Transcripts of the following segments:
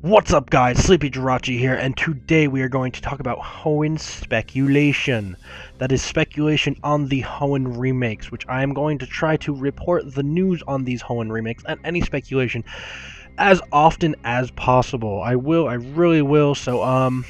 What's up, guys? Sleepy Jirachi here, and today we are going to talk about HOENN speculation. That is speculation on the HOENN remakes, which I am going to try to report the news on these HOENN remakes and any speculation as often as possible. I really will, so,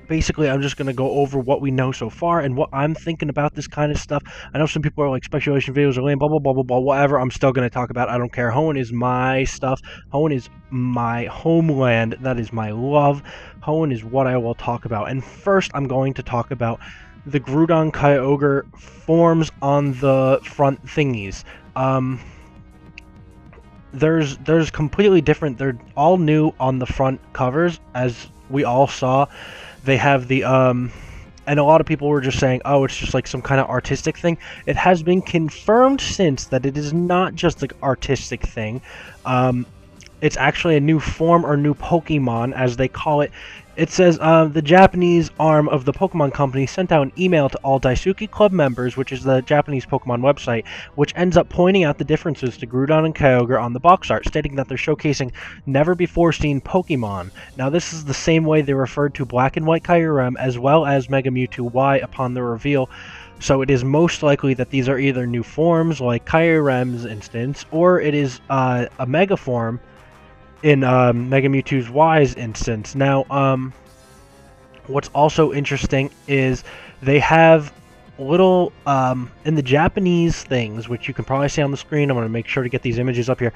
basically, I'm just going to go over what we know so far and what I'm thinking about this kind of stuff. I know some people are like, speculation videos are lame, blah, blah, blah, blah, blah, whatever. I'm still going to talk about it. I don't care. HOENN is my stuff. HOENN is my homeland. That is my love. HOENN is what I will talk about. And first, I'm going to talk about the Groudon Kyogre forms on the front thingies. There's completely different. They're all new on the front covers, as we all saw. They have the, and a lot of people were just saying, oh, it's just like some kind of artistic thing. It has been confirmed since that it is not just an artistic thing. It's actually a new form or new Pokemon, as they call it. It says, the Japanese arm of the Pokemon Company sent out an email to all Daisuki Club members, which is the Japanese Pokemon website, which ends up pointing out the differences to Groudon and Kyogre on the box art, stating that they're showcasing never-before-seen Pokemon. Now, this is the same way they referred to Black and White Kyurem as well as Mega Mewtwo Y upon the reveal, so it is most likely that these are either new forms, like Kyurem's instance, or it is a Mega form in Mega Mewtwo's Y's instance. Now, what's also interesting is they have little, in the Japanese things, which you can probably see on the screen, I'm going to make sure to get these images up here,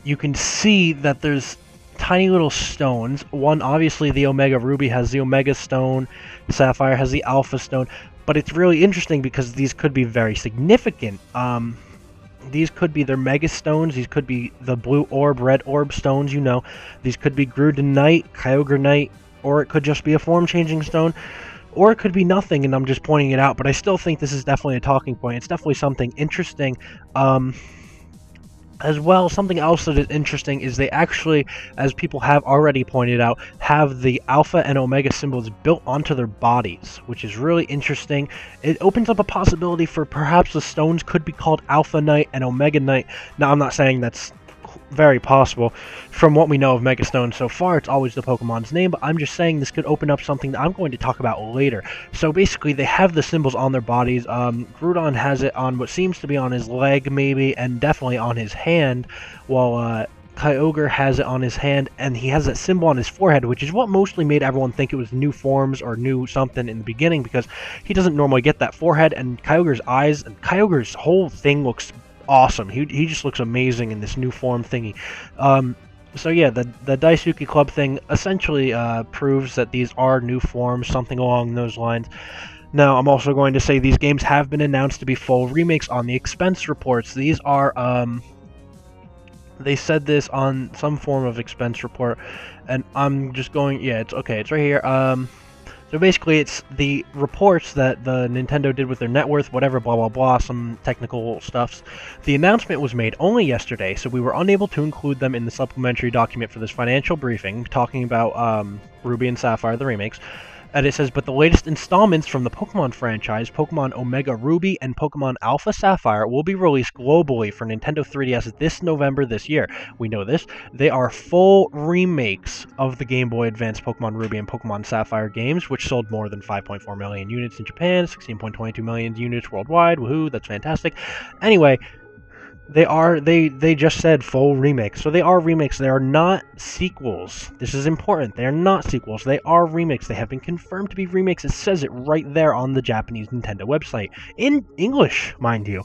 you can see that there's tiny little stones. One, obviously, the Omega Ruby has the Omega Stone, Sapphire has the Alpha Stone, but it's really interesting because these could be very significant. These could be their Mega Stones, these could be the Blue Orb, Red Orb Stones, you know. These could be Groudonite, Kyogrenite, or it could just be a form-changing stone, or it could be nothing, and I'm just pointing it out, but I still think this is definitely a talking point. It's definitely something interesting. As well, something else that is interesting is they actually, as people have already pointed out, have the Alpha and Omega symbols built onto their bodies, which is really interesting. It opens up a possibility for perhaps the stones could be called Alpha Knight and Omega Knight. Now, I'm not saying that's very possible. From what we know of Mega Stone so far, it's always the Pokemon's name, but I'm just saying this could open up something that I'm going to talk about later. So basically, they have the symbols on their bodies. Groudon has it on what seems to be on his leg, maybe, and definitely on his hand, while Kyogre has it on his hand, and he has that symbol on his forehead, which is what mostly made everyone think it was new forms or new something in the beginning, because he doesn't normally get that forehead, and Kyogre's eyes, and Kyogre's whole thing looks awesome. He just looks amazing in this new form thingy. So yeah, the Daisuki Club thing essentially proves that these are new forms, something along those lines. Now, I'm also going to say these games have been announced to be full remakes on the expense reports. These are, they said this on some form of expense report, and I'm just going, yeah, it's okay, it's right here. So basically, it's the reports that the Nintendo did with their net worth, whatever, blah, blah, blah, some technical stuffs. The announcement was made only yesterday, so we were unable to include them in the supplementary document for this financial briefing, talking about Ruby and Sapphire, the remakes. And it says, but the latest installments from the Pokemon franchise, Pokemon Omega Ruby and Pokemon Alpha Sapphire, will be released globally for Nintendo 3DS this November this year. We know this. They are full remakes of the Game Boy Advance Pokemon Ruby and Pokemon Sapphire games, which sold more than 5.4 million units in Japan, 16.22 million units worldwide. Woohoo, that's fantastic. Anyway, they just said full remakes. So they are remakes. They are not sequels. This is important. They are not sequels. They are remakes. They have been confirmed to be remakes. It says it right there on the Japanese Nintendo website. In English, mind you.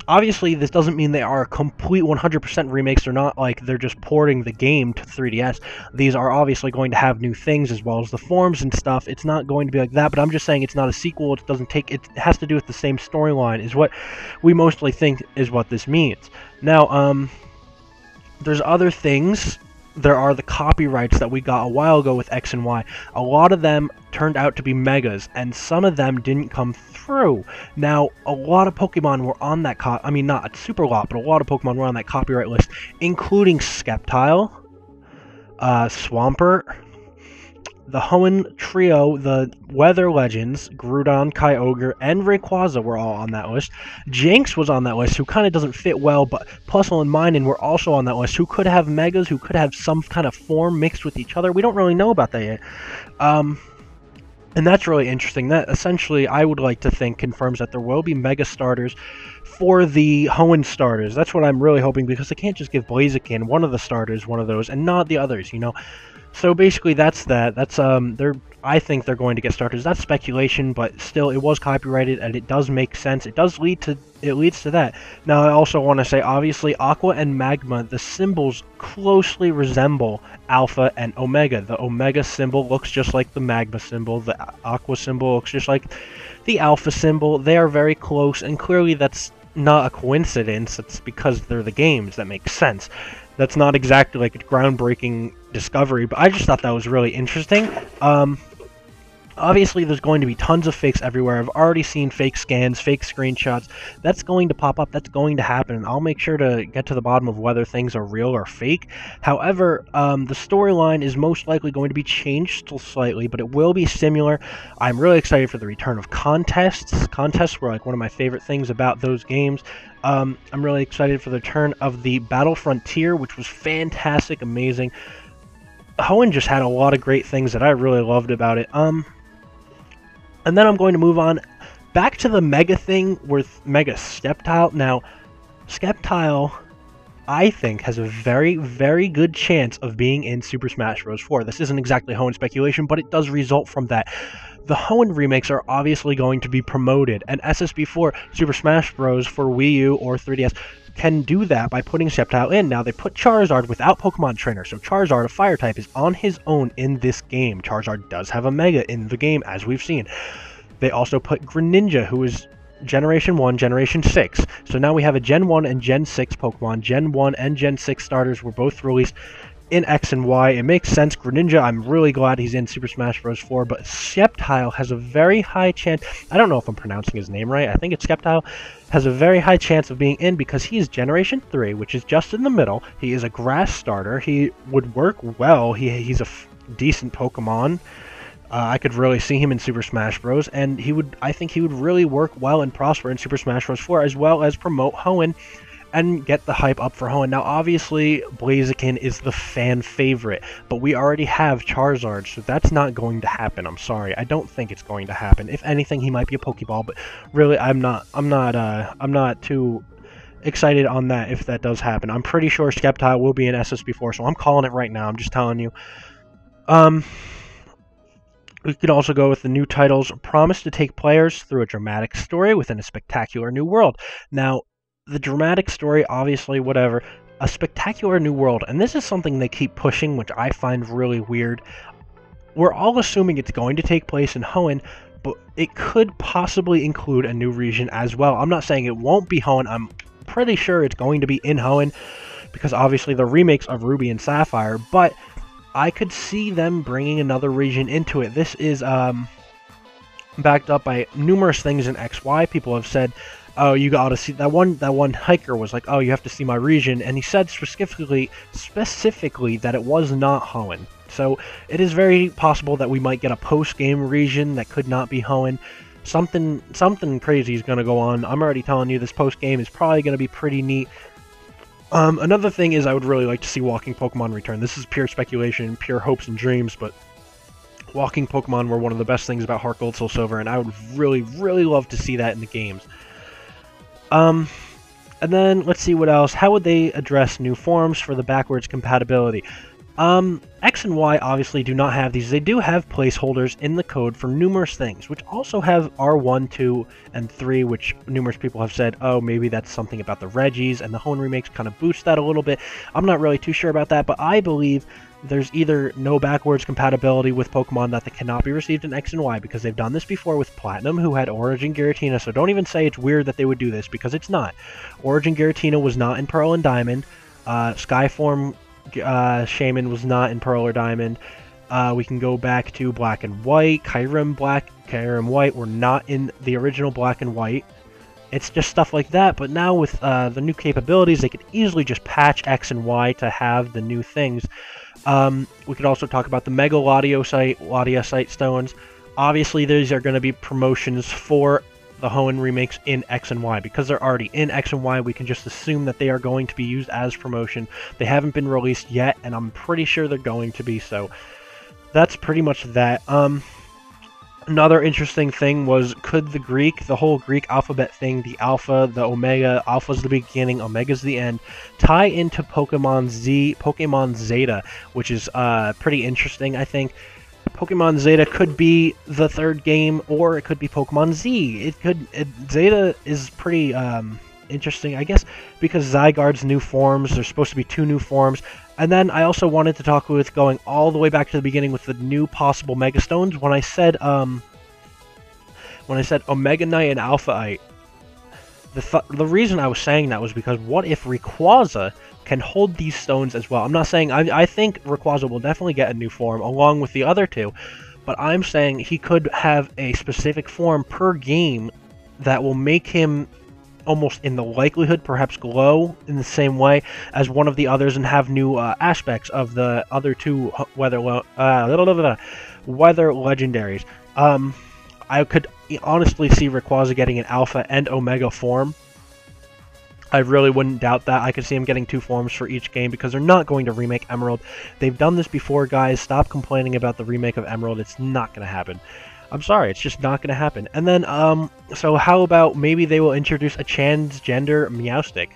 Obviously, this doesn't mean they are complete 100% remakes. They're not like they're just porting the game to 3DS. These are obviously going to have new things as well as the forms and stuff. It's not going to be like that, but I'm just saying it's not a sequel. It doesn't take, it has to do with the same storyline is what we mostly think is what this means. Now, there's other things. There are the copyrights that we got a while ago with X and Y. A lot of them turned out to be megas, and some of them didn't come through. Now, a lot of Pokemon were on that I mean, not a super lot, but a lot of Pokemon were on that copyright list, including Sceptile, Swampert, The Hoenn trio, the Weather Legends, Groudon, Kyogre, and Rayquaza were all on that list. Jinx was on that list, who kind of doesn't fit well, but Plusle and Minun were also on that list, who could have Megas, who could have some kind of form mixed with each other. We don't really know about that yet. And that's really interesting. That essentially, I would like to think, confirms that there will be Mega starters for the Hoenn starters. That's what I'm really hoping, because they can't just give Blaziken, one of the starters, one of those, and not the others, you know? So basically, that's that. That's I think they're going to get starters. That's speculation, but still, it was copyrighted, and it does make sense. It leads to that. Now, I also want to say, obviously, Aqua and Magma, the symbols closely resemble Alpha and Omega. The Omega symbol looks just like the Magma symbol. The Aqua symbol looks just like the Alpha symbol. They are very close, and clearly that's not a coincidence. It's because they're the games. That makes sense. That's not exactly like a groundbreaking discovery, but I just thought that was really interesting. Obviously, there's going to be tons of fakes everywhere. I've already seen fake scans, fake screenshots. That's going to pop up. That's going to happen. And I'll make sure to get to the bottom of whether things are real or fake. However, the storyline is most likely going to be changed slightly, but it will be similar. I'm really excited for the return of contests. Contests were like one of my favorite things about those games. I'm really excited for the return of the Battle Frontier, which was fantastic, amazing. Hoenn just had a lot of great things that I really loved about it. And then I'm going to move on back to the Mega thing with Mega Sceptile. Now, Sceptile, I think, has a very, very good chance of being in Super Smash Bros. 4. This isn't exactly Hoenn speculation, but it does result from that. The Hoenn remakes are obviously going to be promoted, and SSB4, Super Smash Bros. For Wii U or 3DS, can do that by putting Sceptile in. Now, they put Charizard without Pokemon Trainer, so Charizard, a fire type, is on his own in this game. Charizard does have a Mega in the game, as we've seen. They also put Greninja, who is Generation 1, Generation 6. So now we have a Gen 1 and Gen 6 Pokemon. Gen 1 and Gen 6 starters were both released in X and Y. It makes sense. Greninja, I'm really glad he's in Super Smash Bros. 4, but Sceptile has a very high chance. I don't know if I'm pronouncing his name right. I think it's Sceptile. Has a very high chance of being in because he is Generation 3, which is just in the middle. He is a grass starter. He would work well. He's a decent Pokemon. I could really see him in Super Smash Bros. And I think he would really work well and prosper in Super Smash Bros. 4, as well as promote Hoenn and get the hype up for Hoenn. Now, obviously, Blaziken is the fan favorite, but we already have Charizard, so that's not going to happen. I'm sorry, I don't think it's going to happen. If anything, he might be a Pokeball, but really, I'm not too excited on that if that does happen. I'm pretty sure Sceptile will be in SSB4, so I'm calling it right now. I'm just telling you. We could also go with the new titles, promise to take players through a dramatic story within a spectacular new world. Now, the dramatic story, obviously, whatever, a spectacular new world, and this is something they keep pushing, which I find really weird. We're all assuming it's going to take place in Hoenn, but it could possibly include a new region as well. I'm not saying it won't be Hoenn. I'm pretty sure it's going to be in Hoenn, because obviously the remakes of Ruby and Sapphire, but I could see them bringing another region into it. This is backed up by numerous things in XY. People have said, oh, you gotta see that one hiker was like, oh, you have to see my region, and he said specifically that it was not Hoenn. So it is very possible that we might get a post-game region that could not be Hoenn. Something crazy is gonna go on. I'm already telling you, this post-game is probably gonna be pretty neat. Another thing is I would really like to see Walking Pokemon return. This is pure speculation, pure hopes and dreams, but Walking Pokemon were one of the best things about Heart Gold, Soul Silver, and I would really, really love to see that in the games. And then, let's see what else. How would they address new forms for the backwards compatibility? X and Y obviously do not have these. They do have placeholders in the code for numerous things, which also have R1, 2, and 3, which numerous people have said, oh, maybe that's something about the Regis, and the Hoenn remakes kind of boost that a little bit. I'm not really too sure about that, but I believe there's either no backwards compatibility with Pokemon that cannot be received in X and Y, because they've done this before with Platinum, who had Origin Giratina, so don't even say it's weird that they would do this, because it's not. Origin Giratina was not in Pearl and Diamond. Skyform Shaman was not in Pearl or Diamond. We can go back to Black and White. Kyurem Black, Kyurem White were not in the original Black and White. It's just stuff like that, but now with the new capabilities, they could easily just patch X and Y to have the new things. We could also talk about the Mega Latiosite stones. Obviously, these are going to be promotions for the HOENN remakes in X and Y. Because they're already in X and Y, we can just assume that they are going to be used as promotion. They haven't been released yet, and I'm pretty sure they're going to be, so that's pretty much that. Another interesting thing was, could the whole Greek alphabet thing, the Alpha, the Omega, Alpha's the beginning, Omega's the end, tie into Pokemon Zeta, which is pretty interesting, I think. Pokemon Zeta could be the third game, or it could be Pokemon Z. Zeta is pretty interesting, I guess, because Zygarde's new forms, there's supposed to be 2 new forms. And then I also wanted to talk with going all the way back to the beginning with the new possible Megastones. When I said Omega Knight and Alphaite, the reason I was saying that was because what if Rayquaza can hold these stones as well? I'm not saying I think Rayquaza will definitely get a new form along with the other 2, but I'm saying he could have a specific form per game that will make him almost in the likelihood perhaps glow in the same way as one of the others and have new aspects of the other 2 weather legendaries. I could honestly see Rayquaza getting an Alpha and Omega form. I really wouldn't doubt that. I could see him getting 2 forms for each game because they're not going to remake Emerald. They've done this before, guys. Stop complaining about the remake of Emerald. It's not going to happen. I'm sorry, it's just not going to happen. And then, so how about maybe they will introduce a transgender Meowstic?